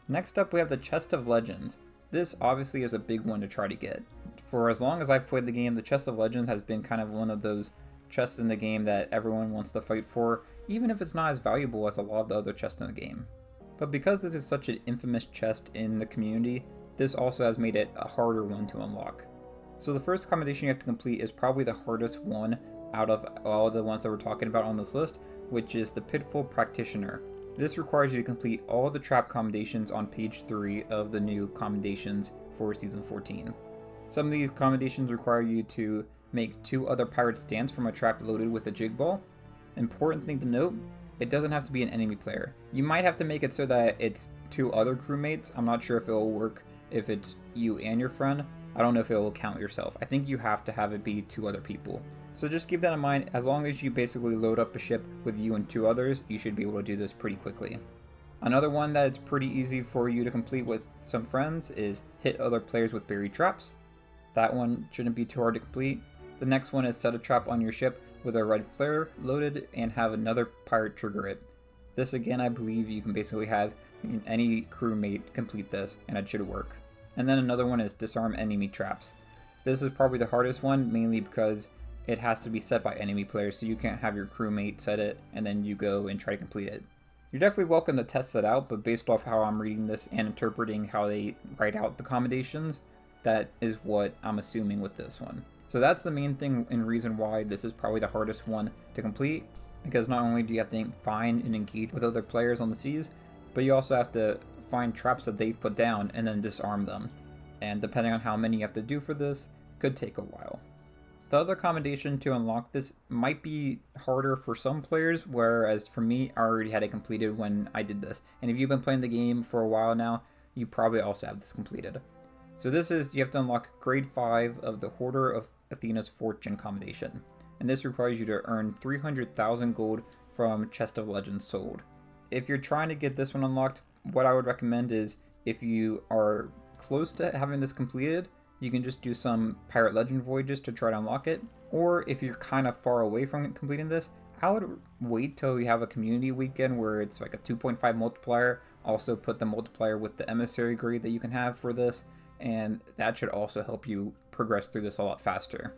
Next up we have the Chest of Legends. This obviously is a big one to try to get. For as long as I've played the game, the Chest of Legends has been kind of one of those chests in the game that everyone wants to fight for, even if it's not as valuable as a lot of the other chests in the game. But because this is such an infamous chest in the community, this also has made it a harder one to unlock. So the first commendation you have to complete is probably the hardest one out of all the ones that we're talking about on this list, which is the Pitfall Practitioner. This requires you to complete all the trap commendations on page 3 of the new commendations for Season 14. Some of these commendations require you to make 2 other pirates dance from a trap loaded with a jig ball. Important thing to note, it doesn't have to be an enemy player. You might have to make it so that it's 2 other crewmates. I'm not sure if it'll work if it's you and your friend. I don't know if it will count yourself. I think you have to have it be 2 other people. So just keep that in mind. As long as you basically load up a ship with you and 2 others, you should be able to do this pretty quickly. Another one that's pretty easy for you to complete with some friends is hit other players with buried traps. That one shouldn't be too hard to complete. The next one is set a trap on your ship with a red flare loaded and have another pirate trigger it. This again, I believe you can basically have any crewmate complete this and it should work. And then another one is disarm enemy traps. This is probably the hardest one, mainly because it has to be set by enemy players, so you can't have your crewmate set it and then you go and try to complete it. You're definitely welcome to test that out, but based off how I'm reading this and interpreting how they write out the commendations, that is what I'm assuming with this one. So that's the main thing and reason why this is probably the hardest one to complete, because not only do you have to find and engage with other players on the seas, but you also have to find traps that they've put down and then disarm them. And depending on how many you have to do for this, could take a while. The other commendation to unlock this might be harder for some players, whereas for me, I already had it completed when I did this. And if you've been playing the game for a while now, you probably also have this completed. So this is, you have to unlock grade 5 of the Hoarder of Athena's Fortune commendation. And this requires you to earn 300,000 gold from Chest of Legends sold. If you're trying to get this one unlocked, what I would recommend is if you are close to having this completed, you can just do some Pirate Legend voyages to try to unlock it. Or if you're kind of far away from completing this, I would wait till you have a community weekend where it's like a 2.5 multiplier. Also put the multiplier with the emissary grade that you can have for this, and that should also help you progress through this a lot faster.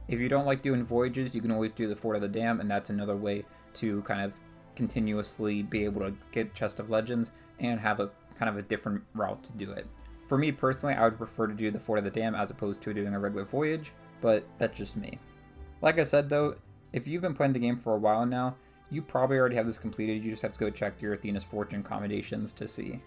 If you don't like doing voyages, you can always do the Fort of the Dam, and that's another way to kind of continuously be able to get Chest of Legends and have a kind of a different route to do it. For me personally, I would prefer to do the Fort of the Dam as opposed to doing a regular voyage, but that's just me. Like I said though, if you've been playing the game for a while now, you probably already have this completed. You just have to go check your Athena's Fortune commendations to see.